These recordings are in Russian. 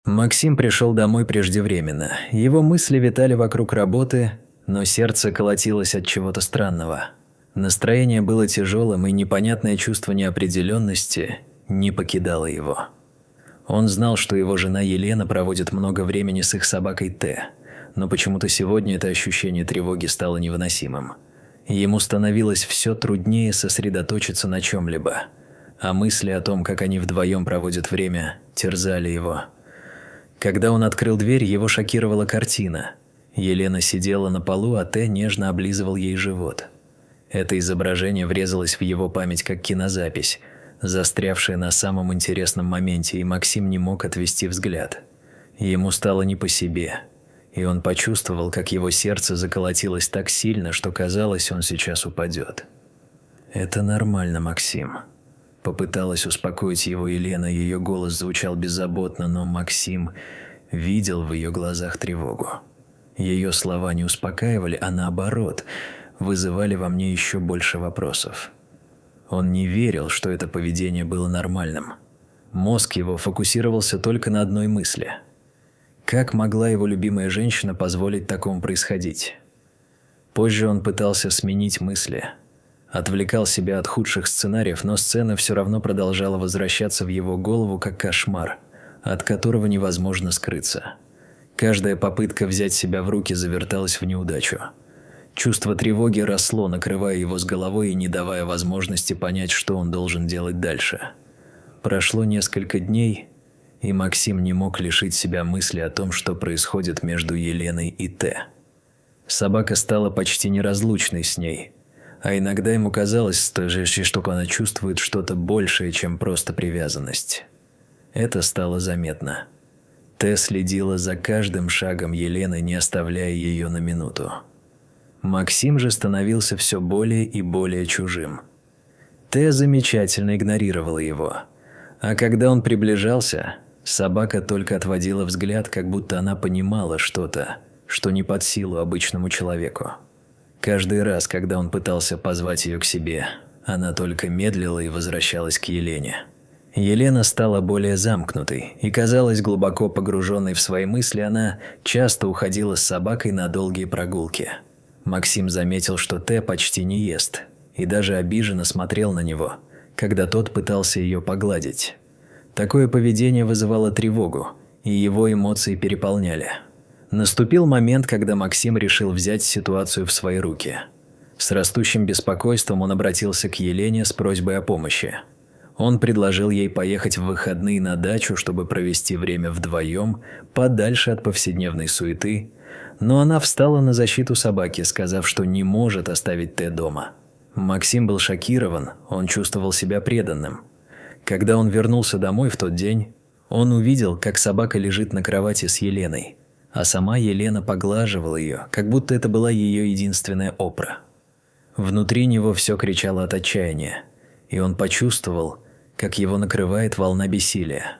Максим пришел домой преждевременно. Его мысли витали вокруг работы, но сердце колотилось от чего-то странного. Настроение было тяжелым, и непонятное чувство неопределенности не покидало его. Он знал, что его жена Елена проводит много времени с их собакой Т, но почему-то сегодня это ощущение тревоги стало невыносимым. Ему становилось все труднее сосредоточиться на чем-либо, а мысли о том, как они вдвоем проводят время, терзали его. Когда он открыл дверь, его шокировала картина. Елена сидела на полу, а Т нежно облизывал ей живот. Это изображение врезалось в его память как кинозапись, застрявшая на самом интересном моменте, и Максим не мог отвести взгляд. Ему стало не по себе, и он почувствовал, как его сердце заколотилось так сильно, что казалось, он сейчас упадет. «Это нормально, Максим». Попыталась успокоить его Елена, ее голос звучал беззаботно, но Максим видел в ее глазах тревогу. Ее слова не успокаивали, а наоборот, вызывали во мне еще больше вопросов. Он не верил, что это поведение было нормальным. Мозг его фокусировался только на одной мысли. Как могла его любимая женщина позволить такому происходить? Позже он пытался сменить мысли. Отвлекал себя от худших сценариев, но сцена все равно продолжала возвращаться в его голову как кошмар, от которого невозможно скрыться. Каждая попытка взять себя в руки заверталась в неудачу. Чувство тревоги росло, накрывая его с головой и не давая возможности понять, что он должен делать дальше. Прошло несколько дней, и Максим не мог лишить себя мысли о том, что происходит между Еленой и Т. Собака стала почти неразлучной с ней, а иногда ему казалось, что она чувствует что-то большее, чем просто привязанность. Это стало заметно. Т следила за каждым шагом Елены, не оставляя ее на минуту. Максим же становился все более и более чужим. Т замечательно игнорировала его, а когда он приближался, собака только отводила взгляд, как будто она понимала что-то, что не под силу обычному человеку. Каждый раз, когда он пытался позвать ее к себе, она только медлила и возвращалась к Елене. Елена стала более замкнутой, и казалась глубоко погруженной в свои мысли, она часто уходила с собакой на долгие прогулки. Максим заметил, что Т почти не ест, и даже обиженно смотрел на него, когда тот пытался ее погладить. Такое поведение вызывало тревогу, и его эмоции переполняли. Наступил момент, когда Максим решил взять ситуацию в свои руки. С растущим беспокойством он обратился к Елене с просьбой о помощи. Он предложил ей поехать в выходные на дачу, чтобы провести время вдвоем, подальше от повседневной суеты, но она встала на защиту собаки, сказав, что не может оставить Т дома. Максим был шокирован, он чувствовал себя преданным. Когда он вернулся домой в тот день, он увидел, как собака лежит на кровати с Еленой, а сама Елена поглаживала ее, как будто это была ее единственная опора. Внутри него все кричало от отчаяния, и он почувствовал, как его накрывает волна бессилия.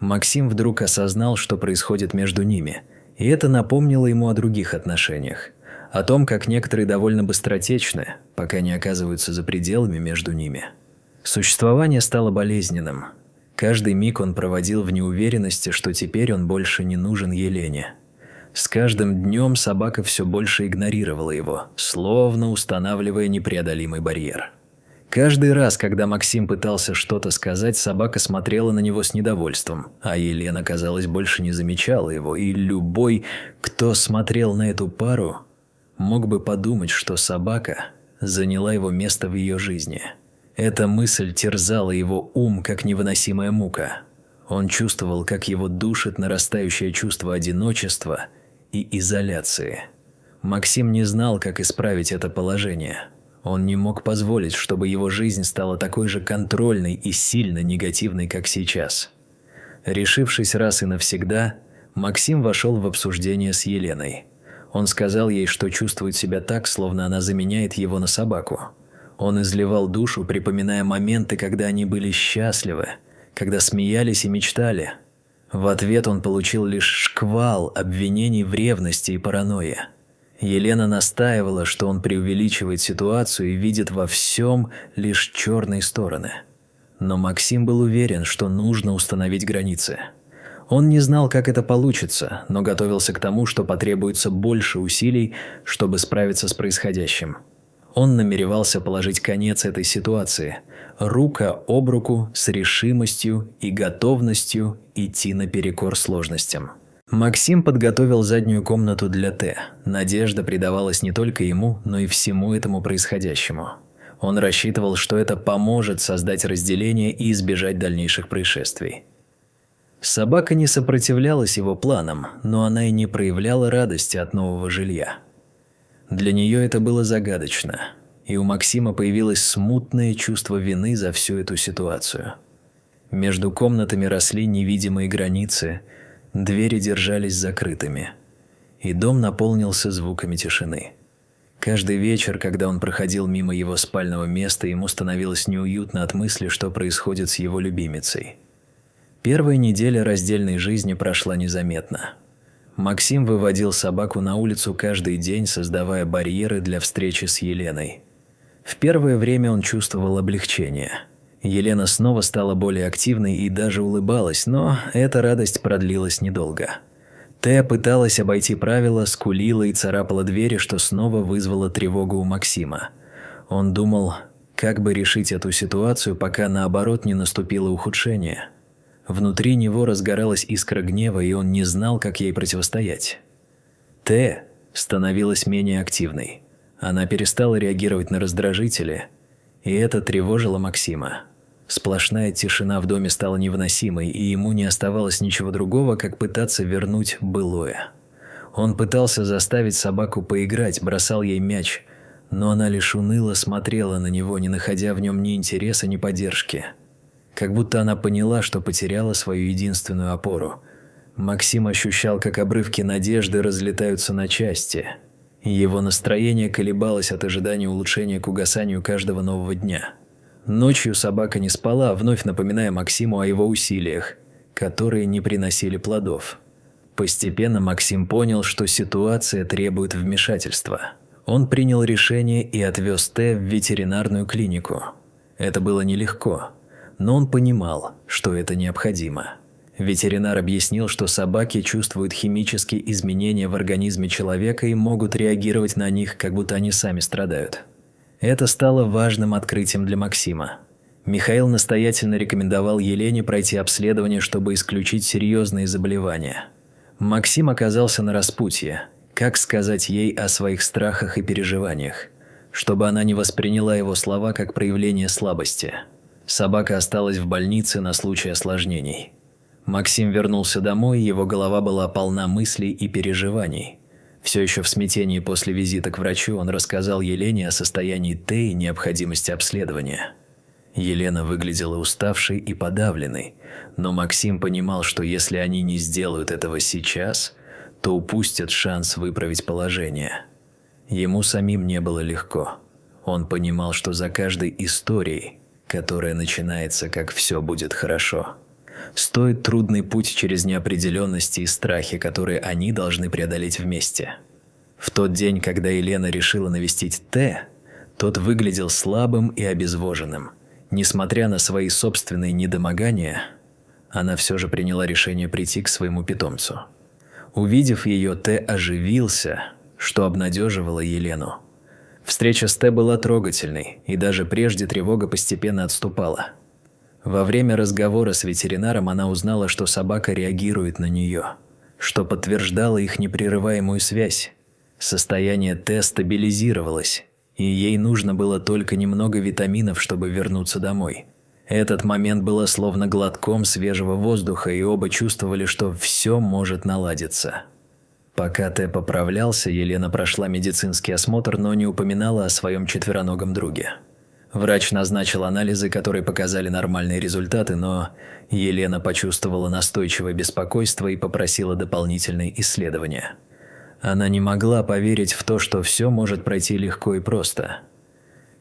Максим вдруг осознал, что происходит между ними, и это напомнило ему о других отношениях, о том, как некоторые довольно быстротечны, пока не оказываются за пределами между ними. Существование стало болезненным. Каждый миг он проводил в неуверенности, что теперь он больше не нужен Елене. С каждым днем собака все больше игнорировала его, словно устанавливая непреодолимый барьер. Каждый раз, когда Максим пытался что-то сказать, собака смотрела на него с недовольством, а Елена, казалось, больше не замечала его, и любой, кто смотрел на эту пару, мог бы подумать, что собака заняла его место в ее жизни. Эта мысль терзала его ум, как невыносимая мука. Он чувствовал, как его душит нарастающее чувство одиночества и изоляции. Максим не знал, как исправить это положение. Он не мог позволить, чтобы его жизнь стала такой же контрольной и сильно негативной, как сейчас. Решившись раз и навсегда, Максим вошел в обсуждение с Еленой. Он сказал ей, что чувствует себя так, словно она заменяет его на собаку. Он изливал душу, припоминая моменты, когда они были счастливы, когда смеялись и мечтали. В ответ он получил лишь шквал обвинений в ревности и паранойе. Елена настаивала, что он преувеличивает ситуацию и видит во всем лишь черные стороны. Но Максим был уверен, что нужно установить границы. Он не знал, как это получится, но готовился к тому, что потребуется больше усилий, чтобы справиться с происходящим. Он намеревался положить конец этой ситуации, рука об руку с решимостью и готовностью идти наперекор сложностям. Максим подготовил заднюю комнату для Т. Надежда придавалась не только ему, но и всему этому происходящему. Он рассчитывал, что это поможет создать разделение и избежать дальнейших происшествий. Собака не сопротивлялась его планам, но она и не проявляла радости от нового жилья. Для нее это было загадочно, и у Максима появилось смутное чувство вины за всю эту ситуацию. Между комнатами росли невидимые границы, двери держались закрытыми, и дом наполнился звуками тишины. Каждый вечер, когда он проходил мимо его спального места, ему становилось неуютно от мысли, что происходит с его любимицей. Первая неделя раздельной жизни прошла незаметно. Максим выводил собаку на улицу каждый день, создавая барьеры для встречи с Еленой. В первое время он чувствовал облегчение. Елена снова стала более активной и даже улыбалась, но эта радость продлилась недолго. Тея пыталась обойти правила, скулила и царапала двери, что снова вызвало тревогу у Максима. Он думал, как бы решить эту ситуацию, пока наоборот не наступило ухудшение. Внутри него разгоралась искра гнева, и он не знал, как ей противостоять. Тея становилась менее активной. Она перестала реагировать на раздражители, и это тревожило Максима. Сплошная тишина в доме стала невыносимой, и ему не оставалось ничего другого, как пытаться вернуть былое. Он пытался заставить собаку поиграть, бросал ей мяч, но она лишь уныло смотрела на него, не находя в нем ни интереса, ни поддержки. Как будто она поняла, что потеряла свою единственную опору. Максим ощущал, как обрывки надежды разлетаются на части. Его настроение колебалось от ожидания улучшения к угасанию каждого нового дня. Ночью собака не спала, вновь напоминая Максиму о его усилиях, которые не приносили плодов. Постепенно Максим понял, что ситуация требует вмешательства. Он принял решение и отвез Т в ветеринарную клинику. Это было нелегко, но он понимал, что это необходимо. Ветеринар объяснил, что собаки чувствуют химические изменения в организме человека и могут реагировать на них, как будто они сами страдают. Это стало важным открытием для Максима. Михаил настоятельно рекомендовал Елене пройти обследование, чтобы исключить серьезные заболевания. Максим оказался на распутье. Как сказать ей о своих страхах и переживаниях, чтобы она не восприняла его слова как проявление слабости? Собака осталась в больнице на случай осложнений. Максим вернулся домой, его голова была полна мыслей и переживаний. Все еще в смятении после визита к врачу он рассказал Елене о состоянии Т и необходимости обследования. Елена выглядела уставшей и подавленной, но Максим понимал, что если они не сделают этого сейчас, то упустят шанс выправить положение. Ему самим не было легко. Он понимал, что за каждой историей, которая начинается как «все будет хорошо», стоит трудный путь через неопределенности и страхи, которые они должны преодолеть вместе. В тот день, когда Елена решила навестить Т, тот выглядел слабым и обезвоженным. Несмотря на свои собственные недомогания, она все же приняла решение прийти к своему питомцу. Увидев ее, Т оживился, что обнадеживало Елену. Встреча с Т была трогательной, и даже прежде тревога постепенно отступала. Во время разговора с ветеринаром она узнала, что собака реагирует на нее, что подтверждало их непрерываемую связь. Состояние Т стабилизировалось, и ей нужно было только немного витаминов, чтобы вернуться домой. Этот момент было словно глотком свежего воздуха, и оба чувствовали, что все может наладиться. Пока Т поправлялся, Елена прошла медицинский осмотр, но не упоминала о своем четвероногом друге. Врач назначил анализы, которые показали нормальные результаты, но Елена почувствовала настойчивое беспокойство и попросила дополнительные исследования. Она не могла поверить в то, что все может пройти легко и просто.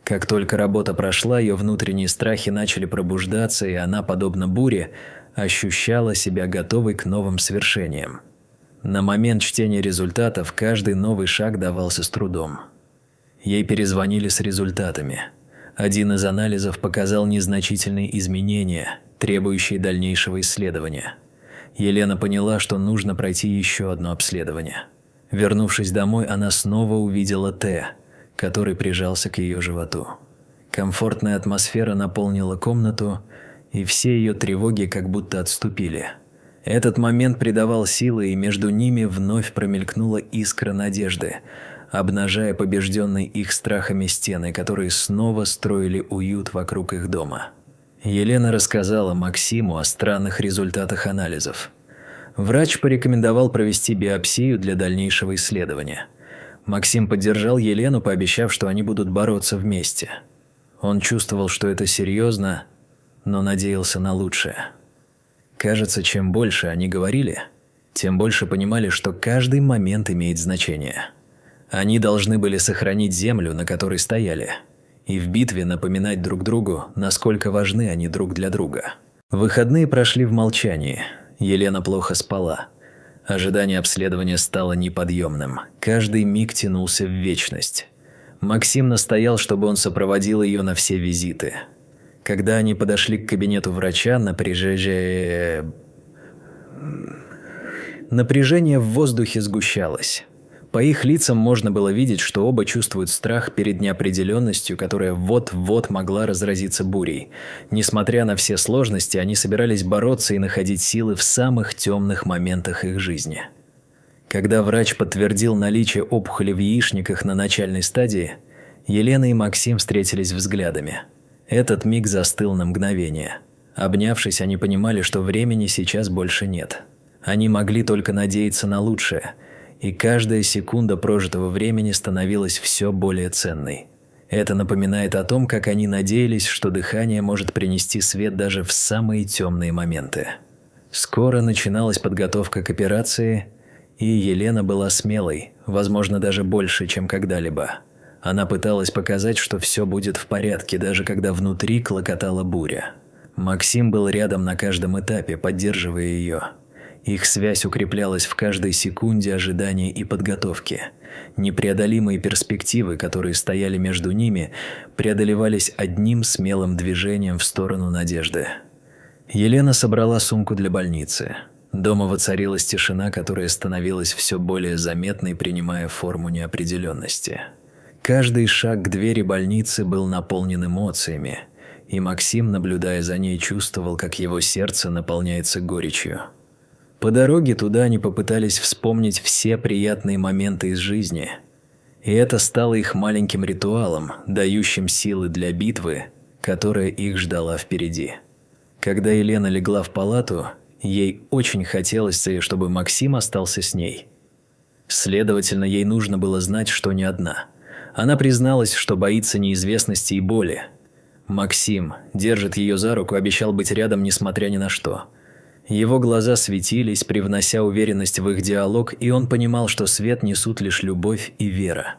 Как только работа прошла, ее внутренние страхи начали пробуждаться, и она, подобно буре, ощущала себя готовой к новым свершениям. На момент чтения результатов каждый новый шаг давался с трудом. Ей перезвонили с результатами. Один из анализов показал незначительные изменения, требующие дальнейшего исследования. Елена поняла, что нужно пройти еще одно обследование. Вернувшись домой, она снова увидела Т, который прижался к ее животу. Комфортная атмосфера наполнила комнату, и все ее тревоги как будто отступили. Этот момент придавал силы, и между ними вновь промелькнула искра надежды, обнажая побежденные их страхами стены, которые снова строили уют вокруг их дома. Елена рассказала Максиму о странных результатах анализов. Врач порекомендовал провести биопсию для дальнейшего исследования. Максим поддержал Елену, пообещав, что они будут бороться вместе. Он чувствовал, что это серьезно, но надеялся на лучшее. Кажется, чем больше они говорили, тем больше понимали, что каждый момент имеет значение. Они должны были сохранить землю, на которой стояли, и в битве напоминать друг другу, насколько важны они друг для друга. Выходные прошли в молчании. Елена плохо спала. Ожидание обследования стало неподъемным. Каждый миг тянулся в вечность. Максим настоял, чтобы он сопроводил ее на все визиты. Когда они подошли к кабинету врача, напряжение в воздухе сгущалось. По их лицам можно было видеть, что оба чувствуют страх перед неопределенностью, которая вот-вот могла разразиться бурей. Несмотря на все сложности, они собирались бороться и находить силы в самых темных моментах их жизни. Когда врач подтвердил наличие опухоли в яичниках на начальной стадии, Елена и Максим встретились взглядами. Этот миг застыл на мгновение. Обнявшись, они понимали, что времени сейчас больше нет. Они могли только надеяться на лучшее, и каждая секунда прожитого времени становилась все более ценной. Это напоминает о том, как они надеялись, что дыхание может принести свет даже в самые темные моменты. Скоро начиналась подготовка к операции, и Елена была смелой, возможно, даже больше, чем когда-либо. Она пыталась показать, что все будет в порядке, даже когда внутри клокотала буря. Максим был рядом на каждом этапе, поддерживая ее. Их связь укреплялась в каждой секунде ожидания и подготовки. Непреодолимые перспективы, которые стояли между ними, преодолевались одним смелым движением в сторону надежды. Елена собрала сумку для больницы. Дома воцарилась тишина, которая становилась все более заметной, принимая форму неопределенности. Каждый шаг к двери больницы был наполнен эмоциями, и Максим, наблюдая за ней, чувствовал, как его сердце наполняется горечью. По дороге туда они попытались вспомнить все приятные моменты из жизни, и это стало их маленьким ритуалом, дающим силы для битвы, которая их ждала впереди. Когда Елена легла в палату, ей очень хотелось, чтобы Максим остался с ней. Следовательно, ей нужно было знать, что не одна. Она призналась, что боится неизвестности и боли. Максим держит ее за руку, обещал быть рядом, несмотря ни на что. Его глаза светились, привнося уверенность в их диалог, и он понимал, что свет несут лишь любовь и вера.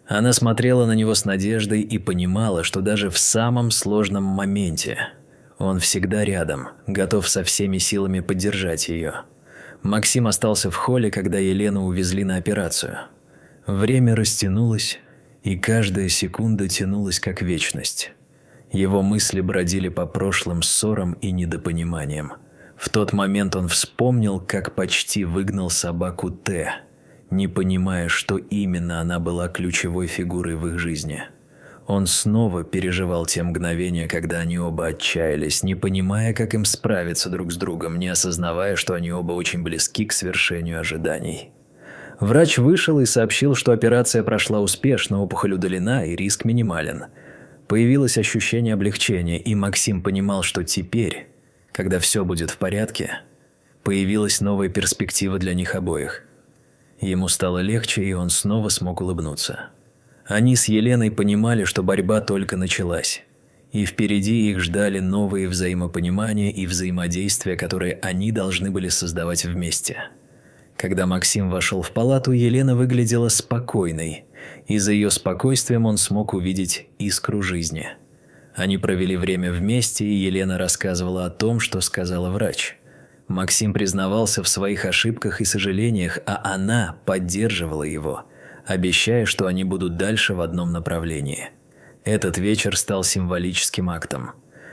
Она смотрела на него с надеждой и понимала, что даже в самом сложном моменте он всегда рядом, готов со всеми силами поддержать ее. Максим остался в холле, когда Елену увезли на операцию. Время растянулось, и каждая секунда тянулась как вечность. Его мысли бродили по прошлым ссорам и недопониманиям. В тот момент он вспомнил, как почти выгнал собаку Т, не понимая, что именно она была ключевой фигурой в их жизни. Он снова переживал те мгновения, когда они оба отчаялись, не понимая, как им справиться друг с другом, не осознавая, что они оба очень близки к свершению ожиданий. Врач вышел и сообщил, что операция прошла успешно, опухоль удалена и риск минимален. Появилось ощущение облегчения, и Максим понимал, что теперь, когда все будет в порядке, появилась новая перспектива для них обоих. Ему стало легче, и он снова смог улыбнуться. Они с Еленой понимали, что борьба только началась, и впереди их ждали новые взаимопонимания и взаимодействия, которые они должны были создавать вместе. Когда Максим вошел в палату, Елена выглядела спокойной, и за ее спокойствием он смог увидеть искру жизни. Они провели время вместе, и Елена рассказывала о том, что сказала врач. Максим признавался в своих ошибках и сожалениях, а она поддерживала его, обещая, что они будут дальше в одном направлении. Этот вечер стал символическим актом.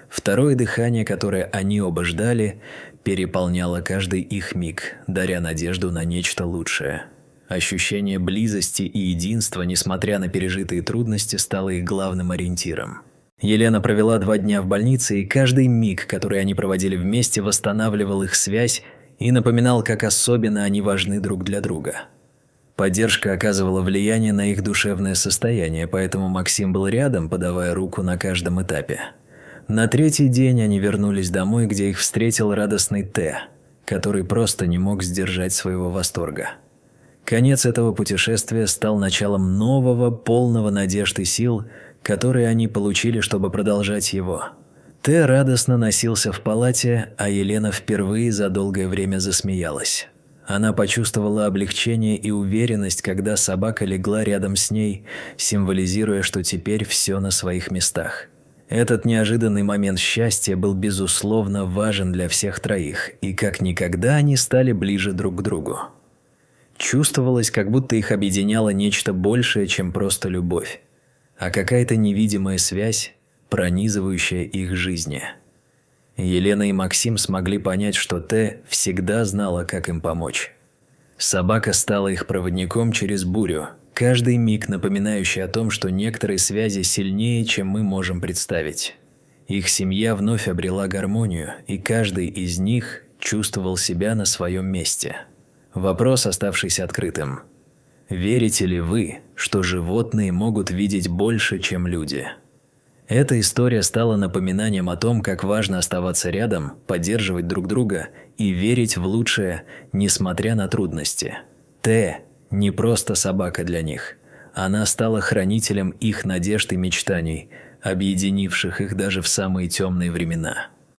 Второе дыхание, которое они оба ждали, переполняла каждый их миг, даря надежду на нечто лучшее. Ощущение близости и единства, несмотря на пережитые трудности, стало их главным ориентиром. Елена провела 2 дня в больнице, и каждый миг, который они проводили вместе, восстанавливал их связь и напоминал, как особенно они важны друг для друга. Поддержка оказывала влияние на их душевное состояние, поэтому Максим был рядом, подавая руку на каждом этапе. На 3-й день они вернулись домой, где их встретил радостный Т, который просто не мог сдержать своего восторга. Конец этого путешествия стал началом нового, полного надежд и сил, которые они получили, чтобы продолжать его. Т радостно носился в палате, а Елена впервые за долгое время засмеялась. Она почувствовала облегчение и уверенность, когда собака легла рядом с ней, символизируя, что теперь все на своих местах. Этот неожиданный момент счастья был безусловно важен для всех троих, и как никогда они стали ближе друг к другу. Чувствовалось, как будто их объединяло нечто большее, чем просто любовь, а какая-то невидимая связь, пронизывающая их жизни. Елена и Максим смогли понять, что Т всегда знала, как им помочь. Собака стала их проводником через бурю, каждый миг напоминающий о том, что некоторые связи сильнее, чем мы можем представить. Их семья вновь обрела гармонию, и каждый из них чувствовал себя на своем месте. Вопрос, оставшийся открытым. Верите ли вы, что животные могут видеть больше, чем люди? Эта история стала напоминанием о том, как важно оставаться рядом, поддерживать друг друга и верить в лучшее, несмотря на трудности. Т не просто собака для них. Она стала хранителем их надежд и мечтаний, объединивших их даже в самые темные времена.